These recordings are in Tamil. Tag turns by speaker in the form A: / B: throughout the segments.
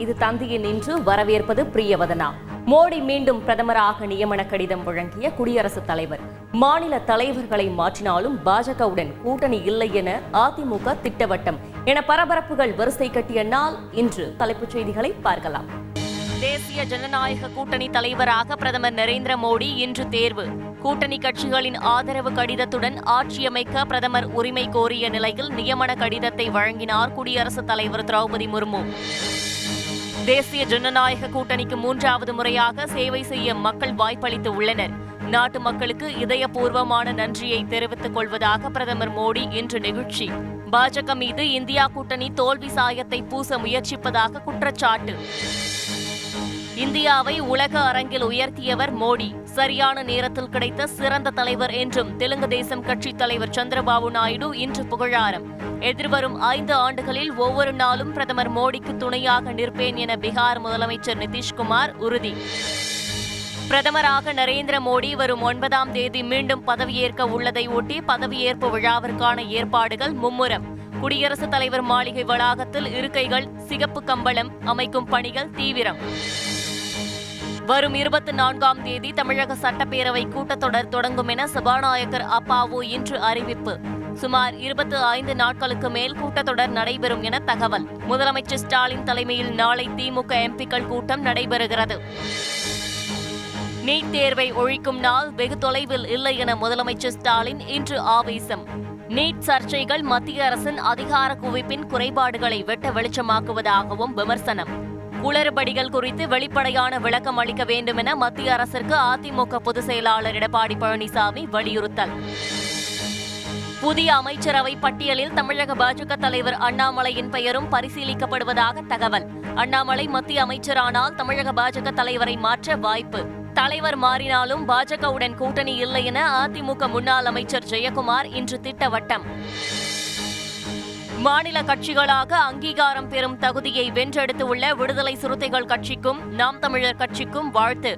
A: இது தந்தியில் நின்று வரவேற்பது பிரியவதனா. மோடி மீண்டும் பிரதமராக நியமன கடிதம் வழங்கிய குடியரசுத் தலைவர். மாநில தலைவர்களை மாற்றினாலும் பாஜகவுடன் கூட்டணி இல்லை என அதிமுக திட்டவட்டம் என பரபரப்புகள் வரிசை கட்டிய நாள். இன்று தலைப்புச் செய்திகளை பார்க்கலாம். தேசிய ஜனநாயக கூட்டணி தலைவராக பிரதமர் நரேந்திர மோடி இன்று தேர்வு. கூட்டணி கட்சிகளின் ஆதரவு கடிதத்துடன் ஆட்சியமைக்க பிரதமர் உரிமை கோரிய நிலையில் நியமன கடிதத்தை வழங்கினார் குடியரசுத் தலைவர் திரௌபதி முர்மு. தேசிய ஜனநாயக கூட்டணிக்கு 3வது முறையாக சேவை செய்ய மக்கள் வாய்ப்பளித்து உள்ளனர். நாட்டு மக்களுக்கு இதயபூர்வமான நன்றியை தெரிவித்துக் கொள்வதாக பிரதமர் மோடி இன்று நிகழ்ச்சி. பாஜக மீது இந்தியா கூட்டணி தோல்வி சாயத்தை பூச முயற்சிப்பதாக குற்றச்சாட்டு. இந்தியாவை உலக அரங்கில் உயர்த்தியவர் மோடி. சரியான நேரத்தில் கிடைத்த சிறந்த தலைவர் என்றும் தெலுங்கு தேசம் கட்சித் தலைவர் சந்திரபாபு நாயுடு இன்று புகழாரம். எதிர்வரும் 5 ஆண்டுகளில் ஒவ்வொரு நாளும் பிரதமர் மோடிக்கு துணையாக நிற்பேன் என பீகார் முதலமைச்சர் நிதிஷ்குமார் உறுதி. பிரதமராக நரேந்திர மோடி வரும் 9ஆம் தேதி மீண்டும் பதவியேற்க உள்ளதை ஒட்டி பதவியேற்பு விழாவிற்கான ஏற்பாடுகள் மும்முரம். குடியரசுத் தலைவர் மாளிகை வளாகத்தில் இருக்கைகள், சிகப்பு கம்பளம் அமைக்கும் பணிகள் தீவிரம். வரும் 24ஆம் தேதி தமிழக சட்டப்பேரவை கூட்டத்தொடர் தொடங்கும் என சபாநாயகர் அப்பாவு இன்று அறிவிப்பு. சுமார் 25 நாட்களுக்கு மேல் கூட்டத்தொடர் நடைபெறும் என தகவல். முதலமைச்சர் ஸ்டாலின் தலைமையில் நாளை திமுக எம்பிக்கள் கூட்டம் நடைபெறுகிறது. நீட் தேர்வை ஒழிக்கும் நாள் வெகு தொலைவில் இல்லை என முதலமைச்சர் ஸ்டாலின் இன்று ஆவேசம். நீட் சர்ச்சைகள் மத்திய அரசின் அதிகார குவிப்பின் குறைபாடுகளை வெட்ட வெளிச்சமாக்குவதாகவும் விமர்சனம். குளறுபடிகள் குறித்து வெளிப்படையான விளக்கம் அளிக்க வேண்டும் என மத்திய அரசிற்கு அதிமுக பொதுச் செயலாளர் எடப்பாடி பழனிசாமி வலியுறுத்தல். புதிய அமைச்சரவை பட்டியலில் தமிழக பாஜக தலைவர் அண்ணாமலையின் பெயரும் பரிசீலிக்கப்படுவதாக தகவல். அண்ணாமலை மத்திய அமைச்சரானால் தமிழக பாஜக தலைவரை மாற்ற வாய்ப்பு. தலைவர் மாறினாலும் பாஜகவுடன் கூட்டணி இல்லை என அதிமுக முன்னாள் அமைச்சர் ஜெயக்குமார் இன்று திட்டவட்டம். மாநில கட்சிகளாக அங்கீகாரம் பெறும் தகுதியை வென்றெடுத்துள்ள விடுதலை சிறுத்தைகள் கட்சிக்கும் நாம் தமிழர் கட்சிக்கும் வாழ்த்து.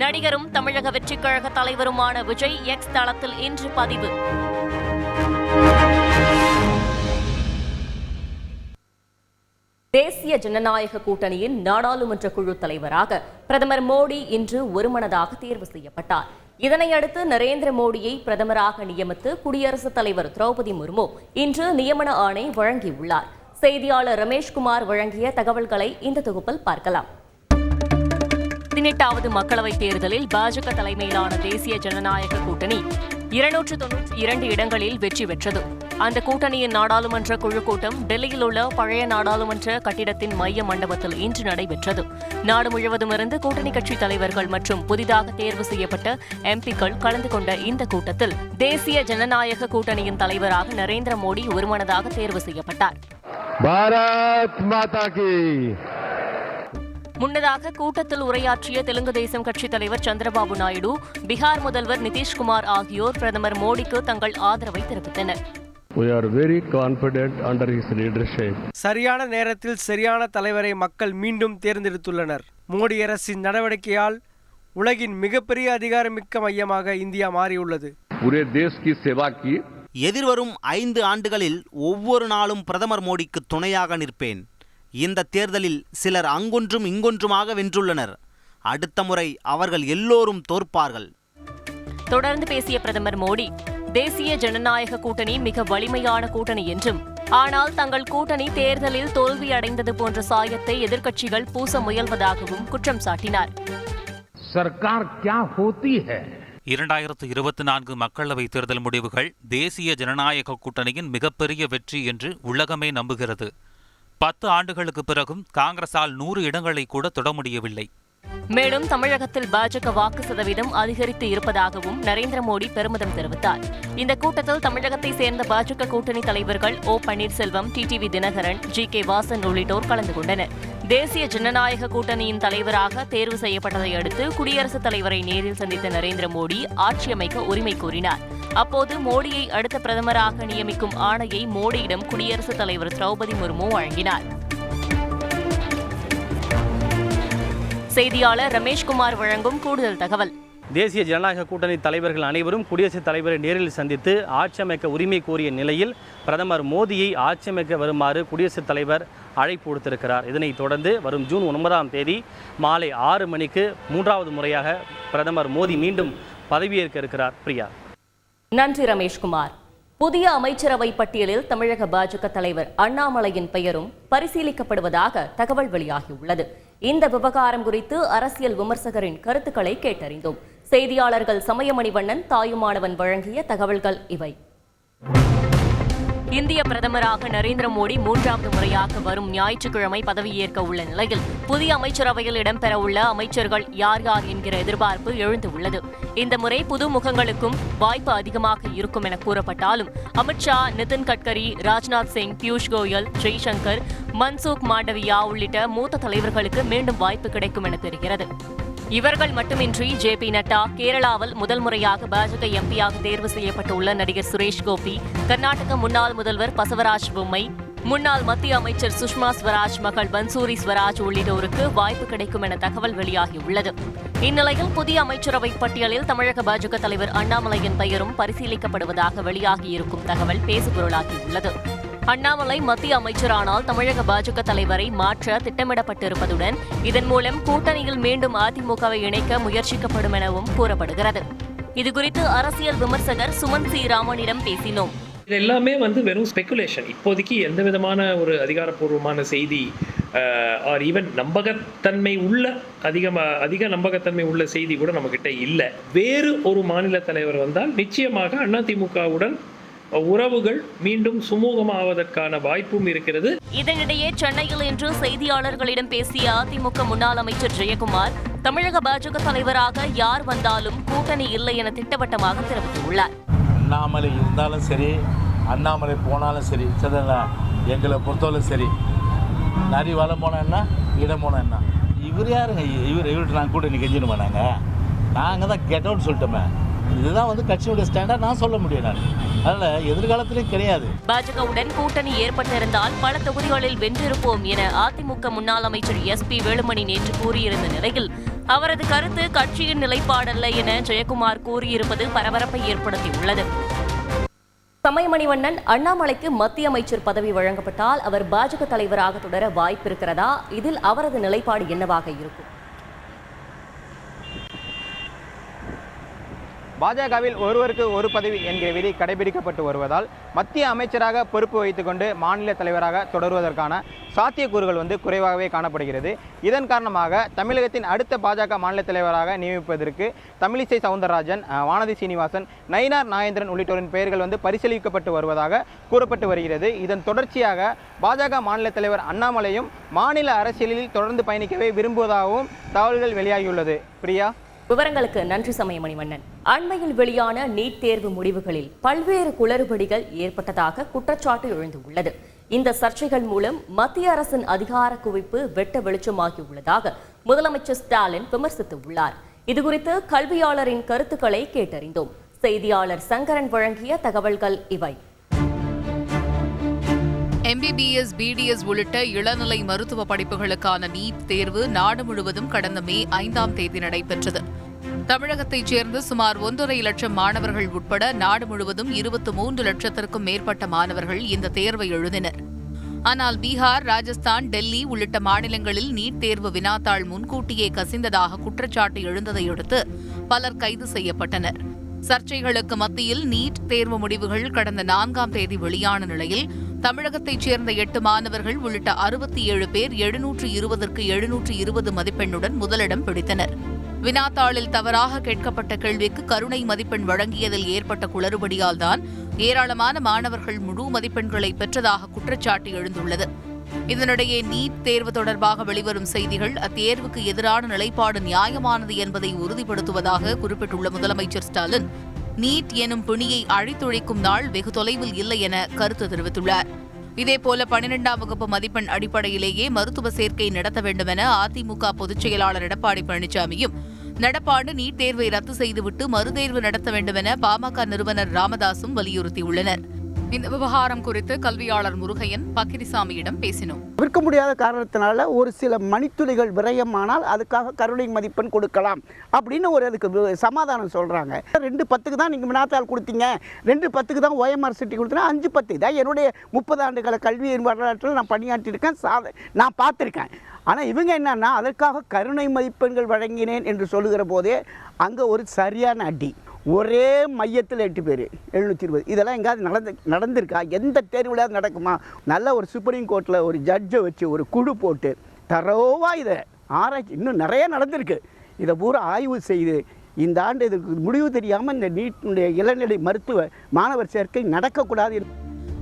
A: நடிகரும் தமிழக வெற்றிக் கழக தலைவருமான விஜய் எக்ஸ் தளத்தில் இன்று பதிவு. தேசிய ஜனநாயக கூட்டணியின் நாடாளுமன்ற குழு தலைவராக பிரதமர் மோடி இன்று ஒருமனதாக தேர்வு செய்யப்பட்டார். இதனையடுத்து நரேந்திர மோடியை பிரதமராக நியமித்து குடியரசுத் தலைவர் திரௌபதி முர்மு இன்று நியமன ஆணை வழங்கியுள்ளார். செய்தியாளர் ரமேஷ்குமார் வழங்கிய தகவல்களை இந்த தொகுப்பில் பார்க்கலாம். 18வது மக்களவைத் தேர்தலில் பாஜக தலைமையிலான தேசிய ஜனநாயக கூட்டணி 292 இடங்களில் வெற்றி பெற்றது. அந்த கூட்டணியின் நாடாளுமன்ற குழு கூட்டம் டெல்லியில் உள்ள பழைய நாடாளுமன்ற கட்டிடத்தின் மைய மண்டபத்தில் இன்று நடைபெற்றது. நாடு முழுவதும் இருந்து கூட்டணி கட்சித் தலைவர்கள் மற்றும் புதிதாக தேர்வு செய்யப்பட்ட எம்பிக்கள் கலந்து கொண்ட இந்த கூட்டத்தில் தேசிய ஜனநாயக கூட்டணியின் தலைவராக நரேந்திர மோடி ஒருமனதாக தேர்வு செய்யப்பட்டார். முன்னதாக கூட்டத்தில் உரையாற்றிய தெலுங்கு தேசம் கட்சித் தலைவர் சந்திரபாபு நாயுடு, பீகார் முதல்வர் நிதிஷ்குமார் ஆகியோர் பிரதமர் மோடிக்கு தங்கள் ஆதரவை தெரிவித்தனர்.
B: சரியான நேரத்தில் சரியான தலைவரை மக்கள் மீண்டும் தேர்ந்தெடுத்துள்ளனர். மோடி அரசின் நடவடிக்கையால் உலகின் மிகப்பெரிய அதிகாரமிக்க மையமாக இந்தியா மாறியுள்ளது.
C: எதிர்வரும் 5 ஆண்டுகளில் ஒவ்வொரு நாளும் பிரதமர் மோடிக்கு துணையாக நிற்பேன். இந்த தேர்தலில் சிலர் அங்கொன்றும் இங்கொன்றுமாக வென்றுள்ளனர். அடுத்த முறை அவர்கள் எல்லோரும் தோற்பார்கள்.
A: தொடர்ந்து பேசிய பிரதமர் மோடி, தேசிய ஜனநாயக கூட்டணி மிக வலிமையான கூட்டணி என்றும், ஆனால் தங்கள் கூட்டணி தேர்தலில் தோல்வி அடைந்தது போன்ற சாயத்தை எதிர்க்கட்சிகள் பூச முயல்வதாகவும் குற்றம் சாட்டினார்.
D: 2024 மக்களவை தேர்தல் முடிவுகள் தேசிய ஜனநாயக கூட்டணியின் மிகப்பெரிய வெற்றி என்று உலகமே நம்புகிறது. 10 ஆண்டுகளுக்கு பிறகும் காங்கிரசால் 100 இடங்களை கூட தொட முடியவில்லை.
A: மேலும் தமிழகத்தில் பாஜக வாக்கு சதவீதம் அதிகரித்து இருப்பதாகவும் நரேந்திர மோடி பெருமிதம் தெரிவித்தார். இந்த கூட்டத்தில் தமிழகத்தை சேர்ந்த பாஜக கூட்டணி தலைவர்கள் ஓ பன்னீர்செல்வம், டிடிவி தினகரன், ஜி.கே. வாசன் உள்ளிட்டோர் கலந்து கொண்டனர். தேசிய ஜனநாயக கூட்டணியின் தலைவராக தேர்வு செய்யப்பட்டதை அடுத்து குடியரசுத் தலைவரை நேரில் சந்தித்த நரேந்திர மோடி ஆட்சியமைக்க உரிமை கோரினார். அப்போது மோடியை அடுத்த பிரதமராக நியமிக்கும் ஆணையை மோடியிடம் குடியரசுத் தலைவர் திரௌபதி முர்மு வழங்கினார். செய்தியாளர் ரமேஷ்குமார் வழங்கும் கூடுதல் தகவல்.
E: தேசிய ஜனநாயக கூட்டணி தலைவர்கள் அனைவரும் குடியரசுத் தலைவரை நேரில் சந்தித்து ஆட்சி அமைக்க உரிமை கோரிய நிலையில் பிரதமர் மோடியை ஆட்சி அமைக்க வருமாறு குடியரசுத் தலைவர் அழைப்பு கொடுத்திருக்கிறார். இதனைத் தொடர்ந்து வரும் ஜூன் 9ஆம் தேதி மாலை 6 மணிக்கு 3வது முறையாக பிரதமர் மோடி மீண்டும் பதவியேற்க இருக்கிறார். பிரியா.
A: நன்றி ரமேஷ்குமார். புதிய அமைச்சரவை பட்டியலில் தமிழக பாஜக தலைவர் அண்ணாமலையின் பெயரும் பரிசீலிக்கப்படுவதாக தகவல் வெளியாகியுள்ளது. இந்த விவகாரம் குறித்து அரசியல் விமர்சகரின் கருத்துக்களை கேட்டறிந்தோம். செய்தியாளர்கள் சமயமணிவண்ணன், தாயுமானவன் வழங்கிய தகவல்கள் இவை. இந்திய பிரதமராக நரேந்திர மோடி 3வது முறையாக வரும் ஞாயிற்றுக்கிழமை பதவியேற்க உள்ள நிலையில் புதிய அமைச்சரவையில் இடம்பெறவுள்ள அமைச்சர்கள் யார் யார் என்கிற எதிர்பார்ப்பு எழுந்துள்ளது. இந்த முறை புது முகங்களுக்கும் வாய்ப்பு அதிகமாக இருக்கும் என கூறப்பட்டாலும் அமித்ஷா, நிதின் கட்கரி, ராஜ்நாத் சிங், பியூஷ் கோயல், ஜெய்சங்கர், மன்சுக் மாண்டவியா உள்ளிட்ட மூத்த தலைவர்களுக்கு மீண்டும் வாய்ப்பு கிடைக்கும் என தெரிகிறது. இவர்கள் மட்டுமின்றி ஜே.பி. நட்டா, கேரளாவில் முதல் முறையாக பாஜக எம்பியாக தேர்வு செய்யப்பட்டுள்ள நடிகர் சுரேஷ் கோபி, கர்நாடக முன்னாள் முதல்வர் பசவராஜ் பொம்மை, முன்னாள் மத்திய அமைச்சர் சுஷ்மா ஸ்வராஜ் மகள் பன்சூரி ஸ்வராஜ் உள்ளிட்டோருக்கு வாய்ப்பு கிடைக்கும் என தகவல் வெளியாகியுள்ளது. இந்நிலையில் புதிய அமைச்சரவை பட்டியலில் தமிழக பாஜக தலைவர் அண்ணாமலையின் பெயரும் பரிசீலிக்கப்படுவதாக வெளியாகியிருக்கும் தகவல் பேசுபொருளாகியுள்ளது. அண்ணாமலை மத்திய அமைச்சரானால் தமிழக பாஜக தலைவரை மாற்ற திட்டமிடப்பட்டிருப்பதுடன் இதன் மூலம் கூட்டணியில் மீண்டும் அதிமுகவை இணைக்க முயற்சிக்கப்படும் எனவும் கூறப்படுகிறது. இதுகுறித்து அரசியல் விமர்சகர் சுமன் சி. ராமனிடம் பேசினோம்.
F: இது எல்லாமே வெறும் ஸ்பெகுலேஷன். இப்போதைக்கு எந்த விதமான ஒரு அதிகாரப்பூர்வமான செய்தி ஆர் ஈவன் நம்பகத்தன்மை உள்ள அதிக நம்பகத்தன்மை உள்ள செய்தி கூட நம்மகிட்ட இல்லை. வேறு ஒரு மாநில தலைவர் வந்தால் நிச்சயமாக அதிமுகவுடன் உறவுகள் மீண்டும் சுமூகமாவதற்கான வாய்ப்பும் இருக்கிறது.
A: இதனிடையே சென்னையில் இன்று செய்தியாளர்களிடம் பேசிய அதிமுக முன்னாள் அமைச்சர் ஜெயக்குமார், தமிழக பாஜக தலைவராக யார் வந்தாலும் கூட்டணி இல்லை என திட்டவட்டமாக தெரிவித்துள்ளார்.
G: அண்ணாமலை இருந்தாலும் சரி, அண்ணாமலை போனாலும் சரி, எங்களை பொறுத்தவரை சரி, நரி வளம் போனா என்ன, இடம் போனா என்ன, இவர் யாருங்க, இவர்கிட்ட நாங்கள் கூட்டணி கெஞ்சிடுமா? நாங்கள் தான் கெட் அவுட் சொல்லிட்டோமே. இதுதான் கட்சியுடைய ஸ்டாண்டர்ட் நான் சொல்ல முடியும். அதனால எதிர்காலத்திலே கிடையாது.
A: பாஜகவுடன் கூட்டணி ஏற்பட்டிருந்தால் பல தொகுதிகளில் வென்றிருப்போம் என அதிமுக முன்னாள் அமைச்சர் எஸ்.பி. வேலுமணி நேற்று கூறியிருந்த நிலையில் அவரது கருத்து கட்சியின் நிலைப்பாடல்ல என ஜெயக்குமார் கூறியிருப்பது பரபரப்பை ஏற்படுத்தியுள்ளது. சமயமணிவண்ணன், அண்ணாமலைக்கு மத்திய அமைச்சர் பதவி வழங்கப்பட்டால் அவர் பாஜக தலைவராக தொடர வாய்ப்பு இருக்கிறதா? இதில் அவரது நிலைப்பாடு என்னவாக இருக்கும்?
H: பாஜகவில் ஒருவருக்கு ஒரு பதவி என்கிற விதி கடைபிடிக்கப்பட்டு வருவதால் மத்திய அமைச்சராக பொறுப்பு வைத்துக்கொண்டு மாநில தலைவராக தொடருவதற்கான சாத்தியக்கூறுகள் குறைவாகவே காணப்படுகிறது. இதன் காரணமாக தமிழகத்தின் அடுத்த பாஜக மாநில தலைவராக நியமிப்பதற்கு தமிழிசை சவுந்தரராஜன், வானதி சீனிவாசன், நயினார் நாகேந்திரன் உள்ளிட்டோரின் பெயர்கள் பரிசீலிக்கப்பட்டு வருவதாக கூறப்பட்டு வருகிறது. இதன் தொடர்ச்சியாக பாஜக மாநில தலைவர் அண்ணாமலையும் மாநில அரசியலில் தொடர்ந்து பயணிக்கவே விரும்புவதாகவும் தகவல்கள் வெளியாகியுள்ளது. பிரியா.
A: விவரங்களுக்கு நன்றி சமயமணிவண்ணன். அண்மையில் வெளியான நீட் தேர்வு முடிவுகளில் பல்வேறு குளறுபடிகள் ஏற்பட்டதாக குற்றச்சாட்டு எழுந்துள்ளது. இந்த சர்ச்சைகள் மூலம் மத்திய அரசின் அதிகார குவிப்பு வெட்ட வெளிச்சமாகியுள்ளதாக முதலமைச்சர் ஸ்டாலின் விமர்சித்துள்ளார். இதுகுறித்து கல்வியாளரின் கருத்துக்களை கேட்டறிந்தோம். செய்தியாளர் சங்கரன் வழங்கிய தகவல்கள் இவை.
I: MBBS, BDS உள்ளிட்ட இளநிலை மருத்துவ படிப்புகளுக்கான நீட் தேர்வு நாடு முழுவதும் கடந்த மே 5ஆம் தேதி நடைபெற்றது. தமிழகத்தைச் சேர்ந்த சுமார் 1.5 லட்சம் மாணவர்கள் உட்பட நாடு முழுவதும் 23 லட்சத்திற்கும் மேற்பட்ட மாணவர்கள் இந்த தேர்வை எழுதினர். ஆனால் பீகார், ராஜஸ்தான், டெல்லி உள்ளிட்ட மாநிலங்களில் நீட் தேர்வு வினாத்தாள் முன்கூட்டியே கசிந்ததாக குற்றச்சாட்டு எழுந்ததையடுத்து பலர் கைது செய்யப்பட்டனர். சர்ச்சைகளுக்கு மத்தியில் நீட் தேர்வு முடிவுகள் கடந்த 4ஆம் தேதி வெளியான நிலையில் தமிழகத்தைச் சேர்ந்த 8 மாணவர்கள் உள்ளிட்ட 67 பேர் 720ற்கு 720 மதிப்பெண்ணுடன் முதலிடம் பிடித்தனர். வினாத்தாளில் தவறாக கேட்கப்பட்ட கேள்விக்கு கருணை மதிப்பெண் வழங்கியதில் ஏற்பட்ட குளறுபடியால் தான் ஏராளமான மாணவர்கள் முழு மதிப்பெண்களை பெற்றதாக குற்றச்சாட்டு எழுந்துள்ளது. இதனிடையே நீட் தேர்வு தொடர்பாக வெளிவரும் செய்திகள் அத்தேர்வுக்கு எதிரான நிலைப்பாடு நியாயமானது என்பதை உறுதிப்படுத்துவதாக குறிப்பிட்டுள்ள முதலமைச்சர் ஸ்டாலின், நீட் எனும் பிணியை அழித்தொழிக்கும் நாள் வெகு தொலைவில் இல்லை என கருத்து தெரிவித்துள்ளார். இதேபோல 12ஆம் வகுப்பு மதிப்பெண் அடிப்படையிலேயே மருத்துவ சேர்க்கை நடத்த வேண்டும் என அதிமுக பொதுச் செயலாளர் எடப்பாடி பழனிசாமியும், நடப்பாண்டு நீட் தேர்வை ரத்து செய்துவிட்டு மறுதேர்வு நடத்த வேண்டும் என பாமக நிறுவனர் ராமதாசும் வலியுறுத்தியுள்ளனர். இந்த விவகாரம் குறித்து கல்வியாளர் முருகையன் பக்கிரிசாமியிடம் பேசினோம்.
J: தவிர்க்க முடியாத காரணத்தினால ஒரு சில மணித்துளிகள் விரயமானால் அதுக்காக கருணை மதிப்பெண் கொடுக்கலாம் அப்படின்னு ஒரு அதுக்கு சமாதானம் சொல்கிறாங்க. 2-10 தான் நீங்கள் வினாத்தாள் கொடுத்தீங்க, 2-10 தான் OMR சிட்டி கொடுத்தீங்கன்னா 5-10 தான் என்னுடைய 30 ஆண்டுகால கல்வியின் வரலாற்றில் நான் பணியாற்றியிருக்கேன், நான் பார்த்துருக்கேன். ஆனால் இவங்க என்னன்னா அதற்காக கருணை மதிப்பெண்கள் வழங்கினேன் என்று சொல்லுகிற போதே அங்கே ஒரு சரியான அடி. ஒரே மையத்தில் 8 பேர் 720. இதெல்லாம் எங்கேயாவது நடந்திருக்கா? எந்த தேர்வுலையாவது நடக்குமா? நல்ல ஒரு சுப்ரீம் கோர்ட்டில் ஒரு ஜட்ஜை வச்சு ஒரு குழு போட்டு தரோவாக இதை ஆராய்ச்சி, இன்னும் நிறைய நடந்திருக்கு, இதை பூரா ஆய்வு செய்து இந்த ஆண்டு இதுக்கு முடிவு தெரியாமல் இந்த நீட்டினுடைய இளநிலை மருத்துவ மாணவர் சேர்க்கை நடக்கக்கூடாது.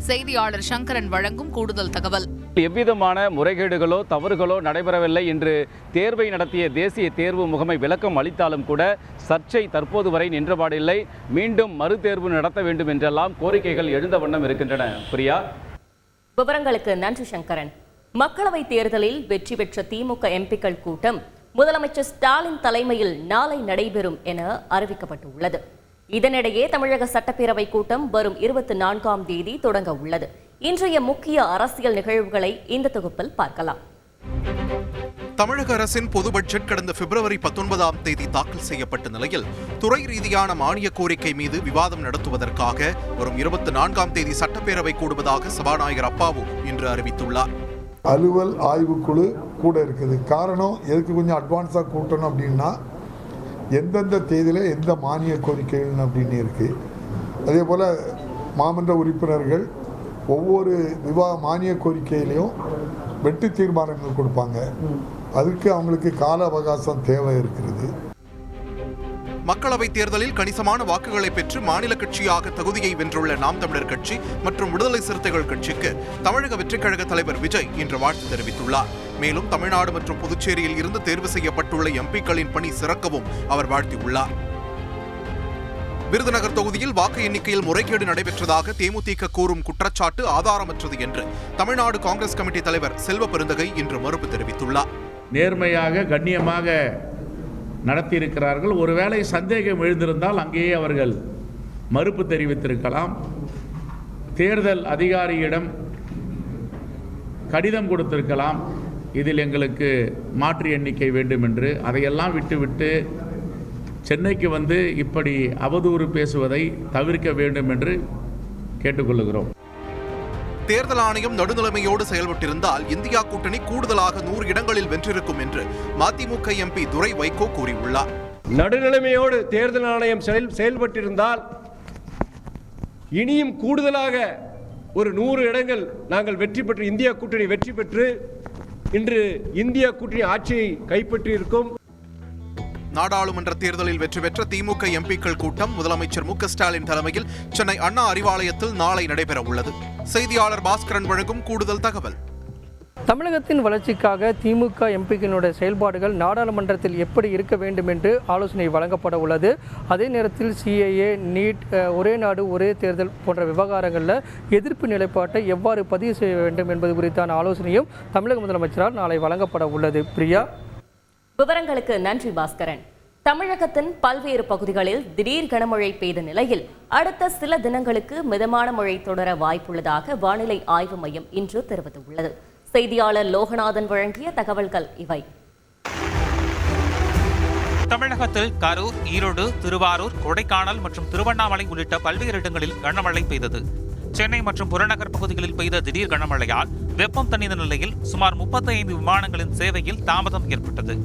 I: செய்தியாளர் சங்கரன் வழங்கும் கூடுதல் தகவல்.
K: எவ்விதமான முறைகேடுகளோ தவறுகளோ நடைபெறவில்லை என்று தேர்வை நடத்திய தேசிய தேர்வு முகமை விளக்கம் அளித்தாலும் கூட சர்ச்சை தற்போது வரை நின்றபாடில்லை. மீண்டும் மறுதேர்வு நடத்த வேண்டும் என்றெல்லாம் கோரிக்கைகள் எழுந்த வண்ணம் இருக்கின்றன. பிரியா,
A: விவரங்களுக்கு நன்றி சங்கரன். மக்களவைத் தேர்தலில் வெற்றி பெற்ற திமுக எம்பிக்கள் கூட்டம் முதலமைச்சர் ஸ்டாலின் தலைமையில் நாளை நடைபெறும் என அறிவிக்கப்பட்டுள்ளது. இதனிடையே தமிழக சட்டப்பேரவை கூட்டம் வரும் 24ஆம் தேதி தொடங்க உள்ளது. இன்றைய முக்கிய அரசியல் நிகழ்வுகளை இந்த தொகுப்பில் பார்க்கலாம்.
L: தமிழக அரசின் பொது பட்ஜெட் கடந்த பிப்ரவரி 19ஆம் தேதி தாக்கல் செய்யப்பட்ட நிலையில் துறை ரீதியான மானிய கோரிக்கை மீது விவாதம் நடத்துவதற்காக வரும் 24ஆம் தேதி சட்டப்பேரவை கூடுவதாக சபாநாயகர் அப்பாவு இன்று அறிவித்துள்ளார்.
M: அலுவல் ஆய்வுக்குழு கூட இருக்குது. காரணம் எதுக்கு கொஞ்சம் அட்வான்ஸாக கூட்டணும் அப்படின்னா எந்தெந்த தேதியில் எந்த மானிய கோரிக்கைகள் அப்படின்னு இருக்குது. அதே போல் மாமன்ற உறுப்பினர்கள் ஒவ்வொரு மானிய கோரிக்கையிலையும் வெட்டு தீர்மானங்கள் கொடுப்பாங்க. அதுக்கு அவங்களுக்கு கால அவகாசம் தேவை இருக்கிறது.
L: மக்களவைத் தேர்தலில் கணிசமான வாக்குகளை பெற்று மாநில கட்சியாக தகுதியை வென்றுள்ள நாம் தமிழர் கட்சி மற்றும் விடுதலை சிறுத்தைகள் கட்சிக்கு தமிழக வெற்றிக் கழக தலைவர் விஜய் இன்று வாழ்த்து தெரிவித்துள்ளார். மேலும் தமிழ்நாடு மற்றும் புதுச்சேரியில் இருந்து தேர்வு செய்யப்பட்டுள்ள எம்பிக்களின் பணி சிறக்கவும் அவர் வாழ்த்தியுள்ளார். விருதுநகர் தொகுதியில் வாக்கு எண்ணிக்கையில் முறைகேடு நடைபெற்றதாக தேமுதிக கூறும் குற்றச்சாட்டு ஆதாரமற்றது என்று தமிழ்நாடு காங்கிரஸ் கமிட்டி தலைவர் செல்வ பெருந்தகை இன்று மறுப்பு தெரிவித்துள்ளார்.
G: நேர்மையாக கண்ணியமாக நடத்தியிருக்கிறார்கள். ஒருவேளை சந்தேகம் எழுந்திருந்தால் அங்கேயே அவர்கள் மறுப்பு தெரிவித்திருக்கலாம். தேர்தல் அதிகாரியிடம் கடிதம் கொடுத்திருக்கலாம், இதில் எங்களுக்கு மாற்று எண்ணிக்கை வேண்டும் என்று. அதையெல்லாம் விட்டுவிட்டு சென்னைக்கு வந்து இப்படி அவதூறு பேசுவதை தவிர்க்க வேண்டும் என்று கேட்டுக்கொள்கிறோம்.
L: தேர்தல் ஆணையம் நடுநிலைமையோடு செயல்பட்டிருந்தால் இந்தியா கூட்டணி கூடுதலாக 100 இடங்களில் வென்றிருக்கும் என்று மதிமுக எம்பி துரை வைகோ கூறியுள்ளார்.
N: நடுநிலைமையோடு தேர்தல் ஆணையம் செயல்பட்டிருந்தால் இனியும் கூடுதலாக ஒரு 100 இடங்கள் நாங்கள் வெற்றி பெற்று இந்தியா கூட்டணி வெற்றி பெற்று இன்று இந்தியா கூட்டணி ஆட்சியை கைப்பற்றியிருக்கும்.
L: நாடாளுமன்ற தேர்தலில் வெற்றி பெற்ற திமுக எம்பிக்கள் கூட்டம் முதலமைச்சர் மு க ஸ்டாலின் தலைமையில் சென்னை அண்ணா அறிவாலயத்தில் நாளை நடைபெற உள்ளது. செய்தியாளர் பாஸ்கரன் வழங்கும் கூடுதல் தகவல்.
B: தமிழகத்தின் வளர்ச்சிக்காக திமுக எம்பிக்களுடைய செயல்பாடுகள் நாடாளுமன்றத்தில் எப்படி இருக்க வேண்டும் என்று ஆலோசனை வழங்கப்பட உள்ளது. அதே நேரத்தில் சிஏஏ, நீட், ஒரே நாடு ஒரே தேர்தல் போன்ற விவகாரங்களில் எதிர்ப்பு நிலைப்பாட்டை எவ்வாறு பதிவு செய்ய வேண்டும் என்பது குறித்தான ஆலோசனையும் தமிழக முதலமைச்சரால் நாளை வழங்கப்பட உள்ளது. பிரியா,
A: விவரங்களுக்கு நன்றி பாஸ்கரன். தமிழகத்தின் பல்வேறு பகுதிகளில் திடீர் கனமழை பெய்த நிலையில் அடுத்த சில தினங்களுக்கு மிதமான மழை தொடர வாய்ப்புள்ளதாக வானிலை ஆய்வு மையம் இன்று தெரிவித்துள்ளது. செய்தியாளர் லோகநாதன் வழங்கிய தகவல்கள் இவை.
D: தமிழகத்தில் கரூர், ஈரோடு, திருவாரூர், கொடைக்கானல் மற்றும் திருவண்ணாமலை உள்ளிட்ட பல்வேறு இடங்களில் கனமழை பெய்தது. சென்னை மற்றும் புறநகர் பகுதிகளில் பெய்த திடீர் கனமழையால் வெப்பம் தணிந்த நிலையில் சுமார் 35 விமானங்களின் சேவையில் தாமதம் ஏற்பட்டது.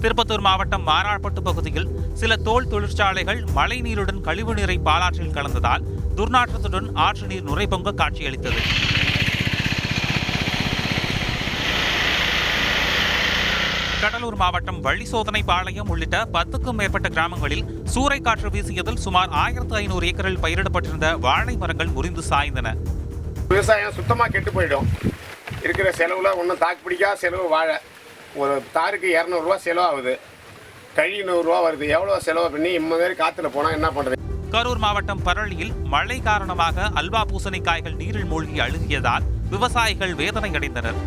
D: திருப்பத்தூர் மாவட்டம் மாராப்பட்டு பகுதியில் சில தோல் தொழிற்சாலைகள் மழை நீருடன் கழிவுநீரை பாலாற்றில் கலந்ததால் துர்நாற்றத்துடன் ஆற்று நீர் நுரைபொங்க காட்சியளித்தது. கடலூர் மாவட்டம் வள்ளிசோதனை பாளையம் உள்ளிட்ட 10க்கும் மேற்பட்ட கிராமங்களில் சூறைக்காற்று வீசியதில் சுமார் 1500 ஏக்கரில் பயிரிடப்பட்டிருந்த வாழை மரங்கள் முறிந்து சாய்ந்தன.
O: விவசாயம் சுத்தமாக கெட்டு போயிடும். இருக்கிற செலவுல ஒன்றும் தாக்கு பிடிக்காத செலவு வாழை. ஒரு தாருக்கு 200 ரூபா செலவாகுது, கழி 100 ரூபா வருது. எவ்வளோ செலவு பண்ணி இம்மாதிரி காற்றுல போனால் என்ன பண்ணுறது?
D: கரூர் மாவட்டம் பரளியில் மழை காரணமாக அல்வா பூசணிக்காய்கள் நீரில் மூழ்கி அழுகியதால் விவசாயிகள் வேதனை அடைந்தனர்.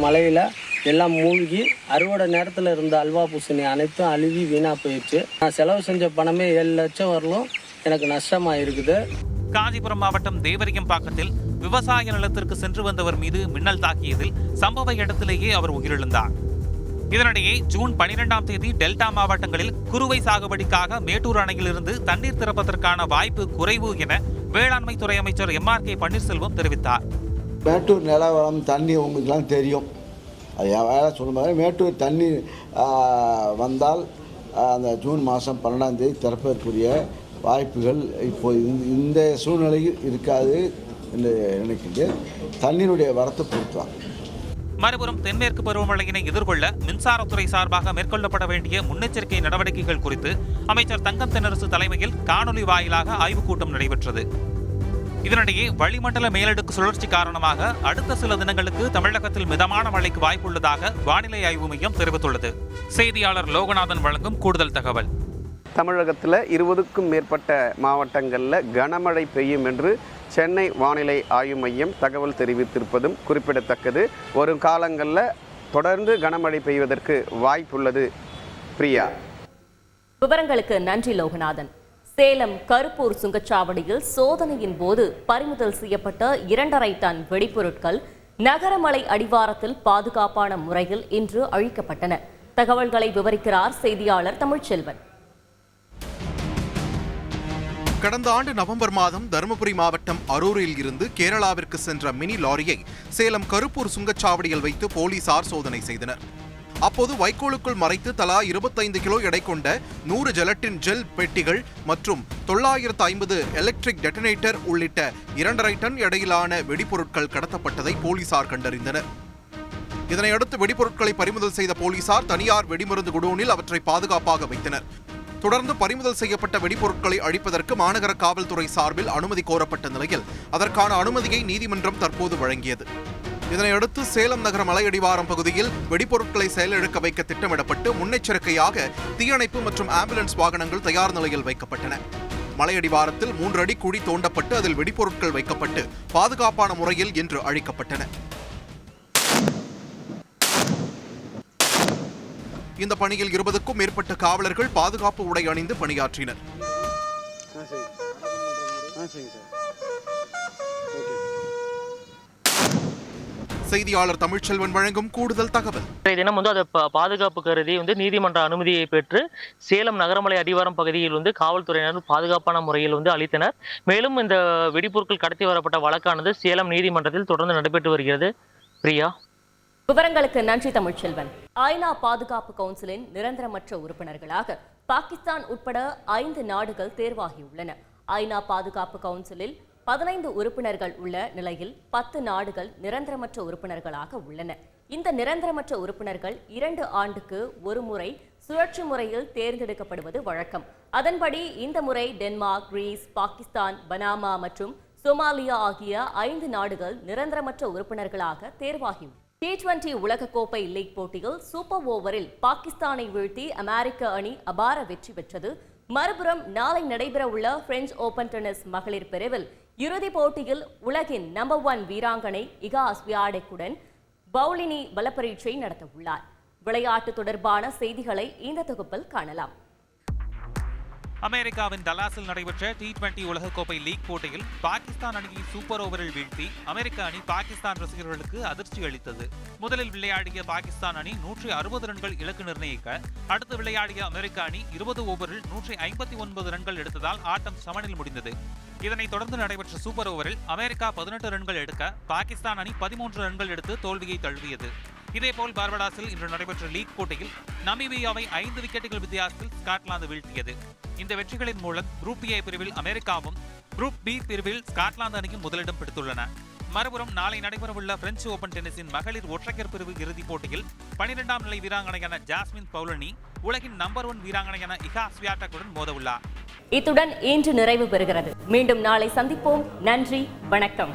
P: மழையில் எல்லாம் மூழ்கி அறுவடை நேரத்தில் இருந்த அல்வா பூசணி அனைத்தும் அழுவி வீணாக போயிடுச்சு. நான் செலவு செஞ்ச பணமே 7 லட்சம் வரலும் எனக்கு நஷ்டமாக இருக்குது.
D: காஞ்சிபுரம் மாவட்டம் தேவரியம்பாக்கத்தில் விவசாய நிலத்திற்கு சென்று வந்தவர் மீது மின்னல் தாக்கியதில் சம்பவ இடத்திலேயே அவர் உயிரிழந்தார். இதனிடையே ஜூன் 12ஆம் தேதி டெல்டா மாவட்டங்களில் குறுவை சாகுபடிக்காக மேட்டூர் அணையிலிருந்து தண்ணீர் திறப்பதற்கான வாய்ப்பு குறைவு என வேளாண்மை துறை அமைச்சர் MRK பன்னீர்செல்வம் தெரிவித்தார்.
Q: மேட்டூர் நிலவரம் தண்ணி உங்களுக்குலாம் தெரியும். அது வேலை சொல்லும்போது மேட்டூர் தண்ணி வந்தால் அந்த ஜூன் மாதம் 12ஆம் தேதி திறப்பதற்குரிய வாய்ப்புகள் இப்போ இந்த சூழ்நிலையில் இருக்காது என்று நினைக்கின்றேன். தண்ணீருடைய வரத்தை பொறுத்தான்.
D: மறுபுறம் தென்மேற்கு பருவமழையினை எதிர்கொள்ள மின்சாரத்துறை சார்பாக மேற்கொள்ளப்பட வேண்டிய முன்னெச்சரிக்கை நடவடிக்கைகள் குறித்து அமைச்சர் தங்கம் தென்னரசு தலைமையில் காணொலி வாயிலாக ஆய்வுக் கூட்டம் நடைபெற்றது. இதனிடையே வளிமண்டல மேலடுக்கு சுழற்சி காரணமாக அடுத்த சில தினங்களுக்கு தமிழகத்தில் மிதமான மழைக்கு வாய்ப்புள்ளதாக வானிலை ஆய்வு மையம் தெரிவித்துள்ளது. செய்தியாளர் லோகநாதன் வழங்கும் கூடுதல் தகவல்.
R: தமிழகத்தில் 20க்கும் மேற்பட்ட மாவட்டங்களில் கனமழை பெய்யும் என்று சென்னை வானிலை ஆய்வு மையம் தகவல் தெரிவித்திருப்பதும் குறிப்பிடத்தக்கது. வரும் காலங்களில் தொடர்ந்து கனமழை பெய்வதற்கு வாய்ப்புள்ளது. பிரியா.
A: விவரங்களுக்கு நன்றி லோகநாதன். சேலம் கருப்பூர் சுங்கச்சாவடியில் சோதனையின் போது பறிமுதல் செய்யப்பட்ட 2.5 டன் வெடிப்பொருட்கள் நகரமலை அடிவாரத்தில் பாதுகாப்பான முறையில் இன்று அழிக்கப்பட்டன. தகவல்களை விவரிக்கிறார் செய்தியாளர் தமிழ்ச்செல்வன்.
L: கடந்த ஆண்டு நவம்பர் மாதம் தருமபுரி மாவட்டம் அரூரில் இருந்து கேரளாவிற்கு சென்ற மினி லாரியை சேலம் கருப்பூர் சுங்கச்சாவடியில் வைத்து போலீசார் சோதனை செய்தனர். அப்போது வைக்கோலுக்குள் மறைத்து தலா 25 கிலோ எடை கொண்ட 100 ஜெலட்டின் ஜெல் பெட்டிகள் மற்றும் 950 எலக்ட்ரிக் டெட்டனேட்டர் உள்ளிட்ட 2.5 டன் எடையிலான வெடிப்பொருட்கள் கடத்தப்பட்டதை போலீசார் கண்டறிந்தனர். இதனையடுத்து வெடிப்பொருட்களை பறிமுதல் செய்த போலீசார் தனியார் வெடிமருந்து குடோனில் அவற்றை பாதுகாப்பாக வைத்தனர். தொடர்ந்து பறிமுதல் செய்யப்பட்ட வெடிப்பொருட்களை அழிப்பதற்கு மாநகர காவல்துறை சார்பில் அனுமதி கோரப்பட்ட நிலையில் அதற்கான அனுமதியை நீதிமன்றம் தற்போது வழங்கியது. இதனையடுத்து சேலம் நகர மலையடிவாரம் பகுதியில் வெடிப்பொருட்களை செயலிழக்க வைக்க திட்டமிடப்பட்டு முன்னெச்சரிக்கையாக தீயணைப்பு மற்றும் ஆம்புலன்ஸ் வாகனங்கள் தயார் நிலையில் வைக்கப்பட்டன. மலையடிவாரத்தில் 3 அடி குழி தோண்டப்பட்டு அதில் வெடிப்பொருட்கள் வைக்கப்பட்டு பாதுகாப்பான முறையில் இன்று அழிக்கப்பட்டன. இந்த பணியில் 20க்கும் மேற்பட்ட காவலர்கள் பாதுகாப்பு உடை அணிந்து பணியாற்றினர். செய்தியாளர் தமிழ்ச்செல்வன் வழங்கும் கூடுதல் தகவல்.
S: தினம் அதை பாதுகாப்பு கருதி நீதிமன்ற அனுமதியை பெற்று சேலம் நகரமலை அடிவாரம் பகுதியில் காவல்துறையினர் பாதுகாப்பான முறையில் அளித்தனர். மேலும் இந்த வெடிப்பொருட்கள் கடத்தி வரப்பட்ட வழக்கானது சேலம் நீதிமன்றத்தில் தொடர்ந்து நடைபெற்று வருகிறது. பிரியா.
A: விவரங்களுக்கு நன்றி தமிழ்ச்செல்வன். ஐநா பாதுகாப்பு கவுன்சிலின் நிரந்தரமற்ற உறுப்பினர்களாக பாகிஸ்தான் உட்பட 5 நாடுகள் தேர்வாகியுள்ளன. ஐநா பாதுகாப்பு கவுன்சிலில் 15 உறுப்பினர்கள் உள்ள நிலையில் 10 நாடுகள் நிரந்தரமற்ற உறுப்பினர்களாக உள்ளன. இந்த நிரந்தரமற்ற உறுப்பினர்கள் 2 ஆண்டுக்கு ஒரு முறை சுழற்சி முறையில் தேர்ந்தெடுக்கப்படுவது வழக்கம். அதன்படி இந்த முறை டென்மார்க், கிரீஸ், பாகிஸ்தான், பனாமா மற்றும் சோமாலியா ஆகிய 5 நாடுகள் நிரந்தரமற்ற உறுப்பினர்களாக தேர்வாகியுள்ளன. T20 உலகக்கோப்பை லீக் போட்டியில் சூப்பர் ஓவரில் பாகிஸ்தானை வீழ்த்தி அமெரிக்க அணி அபார வெற்றி பெற்றது. மறுபுறம் நாளை நடைபெறவுள்ள பிரெஞ்சு ஓபன் டென்னிஸ் மகளிர் பிரிவில் இறுதிப் போட்டியில் உலகின் நம்பர் 1 வீராங்கனை இகா ஸ்வியாடெக்குடன் பவுலினி பலப்பரீட்சை நடத்தவுள்ளார். விளையாட்டு தொடர்பான செய்திகளை இந்த தொகுப்பில் காணலாம்.
D: அமெரிக்காவின் டல்லாஸில் நடைபெற்ற T20 உலகக்கோப்பை லீக் போட்டியில் பாகிஸ்தான் அணியை சூப்பர் ஓவரில் வீழ்த்தி அமெரிக்க அணி பாகிஸ்தான் ரசிகர்களுக்கு அதிர்ச்சி அளித்தது. முதலில் விளையாடிய பாகிஸ்தான் அணி 160 ரன்கள் இலக்கு நிர்ணயிக்க, அடுத்து விளையாடிய அமெரிக்க அணி 20 ஓவரில் 159 ரன்கள் எடுத்ததால் ஆட்டம் சமனில் முடிந்தது. இதனைத் தொடர்ந்து நடைபெற்ற சூப்பர் ஓவரில் அமெரிக்கா 18 ரன்கள் எடுக்க பாகிஸ்தான் அணி 13 ரன்கள் எடுத்து தோல்வியை தழுவியது. இதேபோல் பார்படாஸில் இன்று நடைபெற்ற லீக் போட்டியில் நமீபியாவை 5 விக்கெட்டுகள் வித்தியாசத்தில் ஸ்காட்லாந்து வீழ்த்தியது. இந்த வெற்றிகளின் மூலம் குரூப் ஏ பிரிவில் அமெரிக்காவும், குரூப் பி பிரிவில் ஸ்காட்லாந்து அணியும் முதலிடம் பிடித்துள்ளன. மறுபுறம் நாளை நடைபெறவுள்ள பிரெஞ்சு ஓபன் டென்னிஸின் மகளிர் ஒற்றையர் பிரிவு இறுதிப் போட்டியில் 12ஆம் நிலை வீராங்கனையான ஜாஸ்மின் பவுலனி உலகின் நம்பர் 1 வீராங்கனையான இகா ஸ்வியாடெக்குடன் மோதவுள்ளார்.
A: இத்துடன் இன்று நிறைவு பெறுகிறது. மீண்டும் நாளை சந்திப்போம். நன்றி, வணக்கம்.